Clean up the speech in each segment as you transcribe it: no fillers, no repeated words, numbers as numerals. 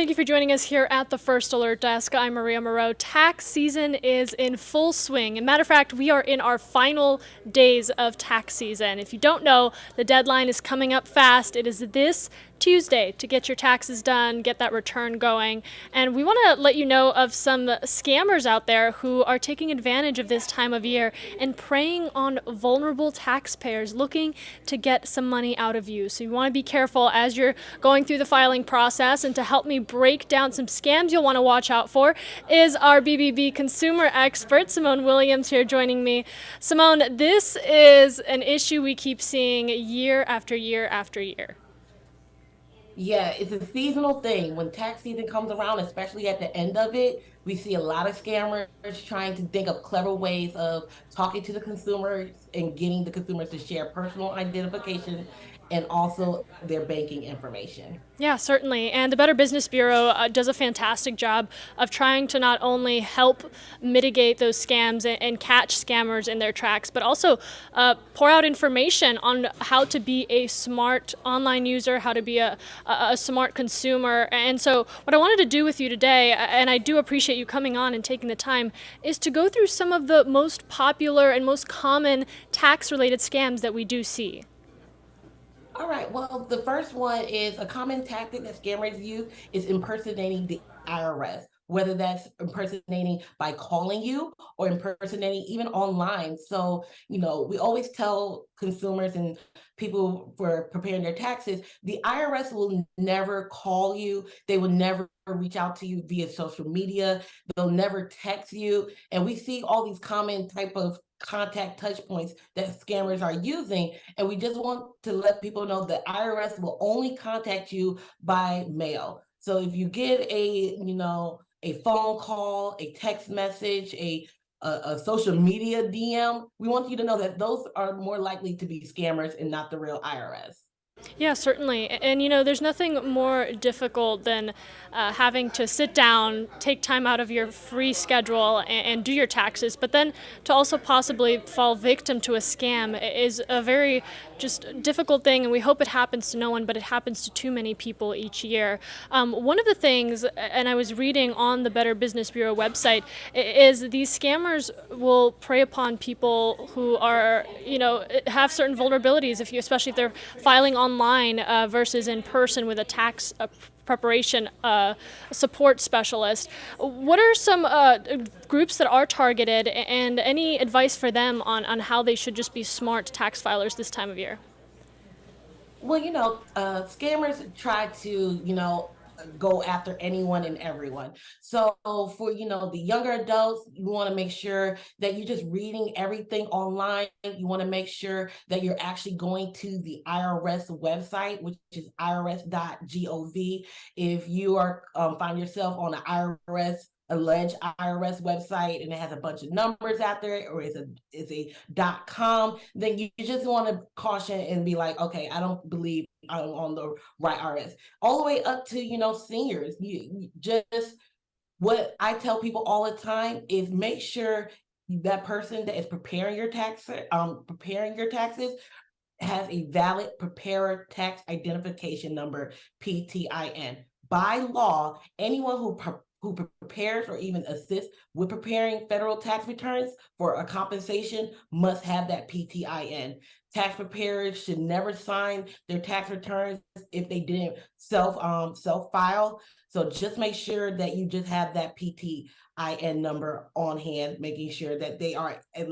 Thank you for joining us here at the First Alert Desk. I'm Maria Moreau. Tax season is in full swing. As a matter of fact, we are in our final days of tax season. If you don't know, the deadline is coming up fast. It is this Tuesday to get your taxes done, get that return going. And we want to let you know of some scammers out there who are taking advantage of this time of year and preying on vulnerable taxpayers looking to get some money out of you. So you want to be careful as you're going through the filing process. And to help me break down some scams you'll want to watch out for is our BBB consumer expert, Simone Williams, here joining me. Simone, this is an issue we keep seeing year after year after year. Yeah, it's a seasonal thing. When tax season comes around, especially at the end of it, we see a lot of scammers trying to think of clever ways of talking to the consumers and getting the consumers to share personal identification and also their banking information. Yeah, certainly. And the Better Business Bureau does a fantastic job of trying to not only help mitigate those scams and catch scammers in their tracks, but also pour out information on how to be a smart online user, how to be a smart consumer. And so, what I wanted to do with you today, and I do appreciate you coming on and taking the time, is to go through some of the most popular and most common tax related scams that we do see. All right. Well, the first one is a common tactic that scammers use is impersonating the IRS, whether that's impersonating by calling you or impersonating even online. So, we always tell consumers and people for preparing their taxes, the IRS will never call you. They will never reach out to you via social media. They'll never text you. And we see all these common type of contact touch points that scammers are using. And we just want to let people know that IRS will only contact you by mail. So if you get a phone call, a text message, a social media DM, we want you to know that those are more likely to be scammers and not the real IRS. Yeah, certainly. And there's nothing more difficult than having to sit down, take time out of your free schedule, and do your taxes. But then to also possibly fall victim to a scam is a very just difficult thing. And we hope it happens to no one, but it happens to too many people each year. One of the things, and I was reading on the Better Business Bureau website, is these scammers will prey upon people who are, have certain vulnerabilities, especially if they're filing online versus in person with a tax preparation support specialist. What are some groups that are targeted, and any advice for them on how they should just be smart tax filers this time of year? Well, scammers try to, go after anyone and everyone. So for, the younger adults, you want to make sure that you're just reading everything online. You want to make sure that you're actually going to the IRS website, which is irs.gov. If you are find yourself on an alleged IRS website and it has a bunch of numbers out there or it's a .com, then you just want to caution and be like, okay, I don't believe I'm on the right IRS. All the way up to, seniors. You just what I tell people all the time is make sure that person that is preparing your taxes has a valid preparer tax identification number, PTIN. By law, anyone who prepares or even assists with preparing federal tax returns for a compensation must have that PTIN. Tax preparers should never sign their tax returns if they didn't self file. So just make sure that you just have that PTIN number on hand, making sure that they are a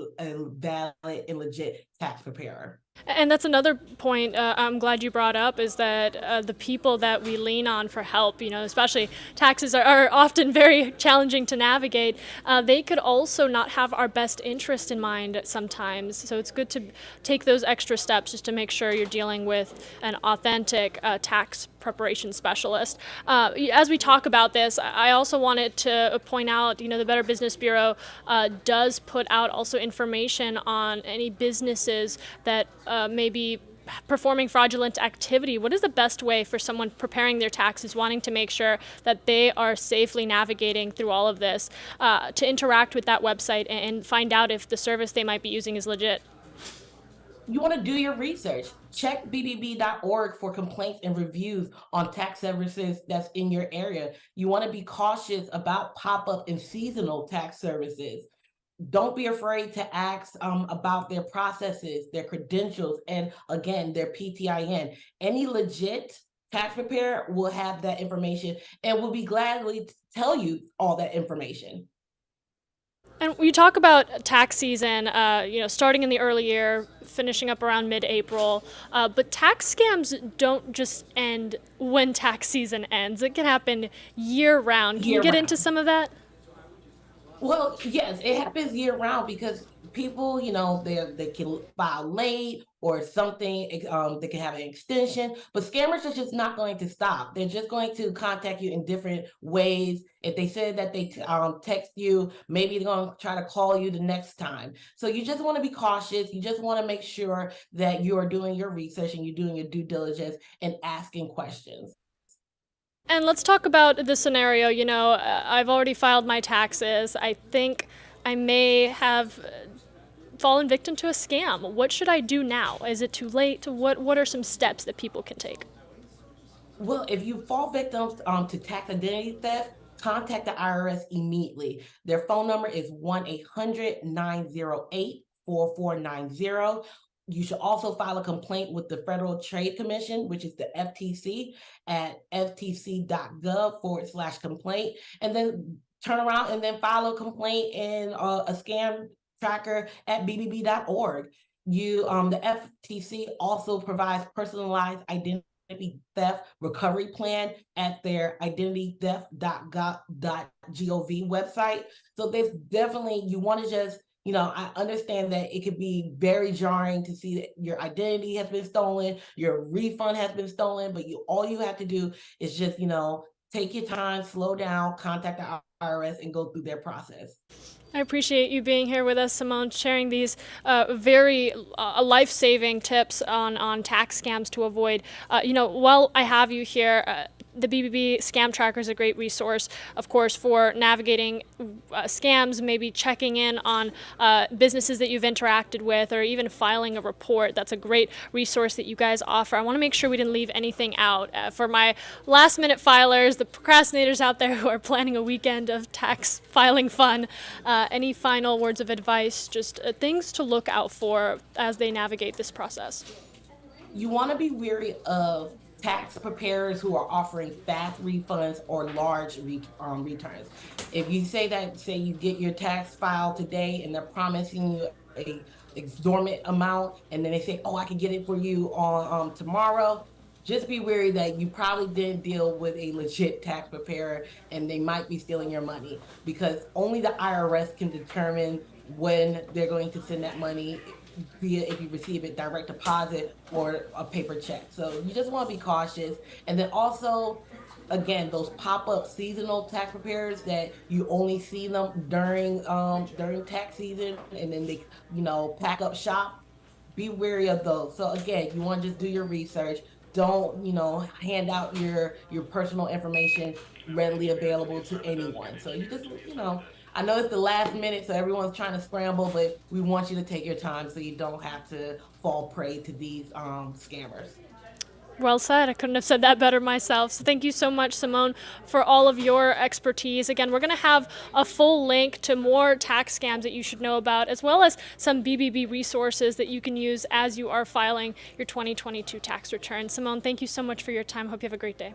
valid and legit tax preparer. And that's another point I'm glad you brought up is that the people that we lean on for help, especially taxes are often very challenging to navigate. They could also not have our best interest in mind sometimes. So it's good to take those extra steps just to make sure you're dealing with an authentic tax preparation specialist. As we talk about this, I also wanted to point out, the Better Business Bureau does put out also information on any businesses that may be performing fraudulent activity. What is the best way for someone preparing their taxes, wanting to make sure that they are safely navigating through all of this, to interact with that website and find out if the service they might be using is legit? You want to do your research. Check bbb.org for complaints and reviews on tax services that's in your area. You want to be cautious about pop-up and seasonal tax services. Don't be afraid to ask about their processes, their credentials, and again, their PTIN. Any legit tax preparer will have that information and will be gladly to tell you all that information. And you talk about tax season, starting in the early year, finishing up around mid-April, but tax scams don't just end when tax season ends. It can happen year-round. Can you Year get into round. some of that? Well, yes, it happens year round because people, they can file late or something. They can have an extension, but scammers are just not going to stop. They're just going to contact you in different ways. If they said that they text you, maybe they're going to try to call you the next time. So you just want to be cautious. You just want to make sure that you are doing your research and you're doing your due diligence and asking questions. And let's talk about the scenario. I've already filed my taxes. I think I may have fallen victim to a scam. What should I do now? Is it too late? What are some steps that people can take? Well, if you fall victim to tax identity theft, contact the IRS immediately. Their phone number is 1-800-908-4490. You should also file a complaint with the Federal Trade Commission, which is the FTC, at ftc.gov/complaint, and then turn around and then file a complaint in a scam tracker at bbb.org. The FTC also provides personalized identity theft recovery plan at their identitytheft.gov website. So there's definitely, you want to just, I understand that it could be very jarring to see that your identity has been stolen, your refund has been stolen, but all you have to do is just, take your time, slow down, contact the IRS and go through their process. I appreciate you being here with us, Simone, sharing these very life-saving tips on tax scams to avoid. While I have you here, the BBB Scam Tracker is a great resource, of course, for navigating scams, maybe checking in on businesses that you've interacted with, or even filing a report. That's a great resource that you guys offer. I want to make sure we didn't leave anything out. For my last-minute filers, the procrastinators out there who are planning a weekend of tax filing fun, any final words of advice, just things to look out for as they navigate this process? You want to be wary of tax preparers who are offering fast refunds or large returns. If you say you get your tax file today and they're promising you a exorbitant amount, and then they say, oh, I can get it for you on tomorrow, just be wary that you probably didn't deal with a legit tax preparer and they might be stealing your money, because only the IRS can determine when they're going to send that money, via if you receive it direct deposit or a paper check. So you just want to be cautious. And then also, again, those pop-up seasonal tax preparers that you only see them during tax season, and then they pack up shop. Be wary of those. So again, you want to just do your research. Don't hand out your personal information readily available to anyone. So you just I know it's the last minute, so everyone's trying to scramble, but we want you to take your time so you don't have to fall prey to these scammers. Well said. I couldn't have said that better myself. So thank you so much, Simone, for all of your expertise. Again, we're going to have a full link to more tax scams that you should know about, as well as some BBB resources that you can use as you are filing your 2022 tax return. Simone, thank you so much for your time. Hope you have a great day.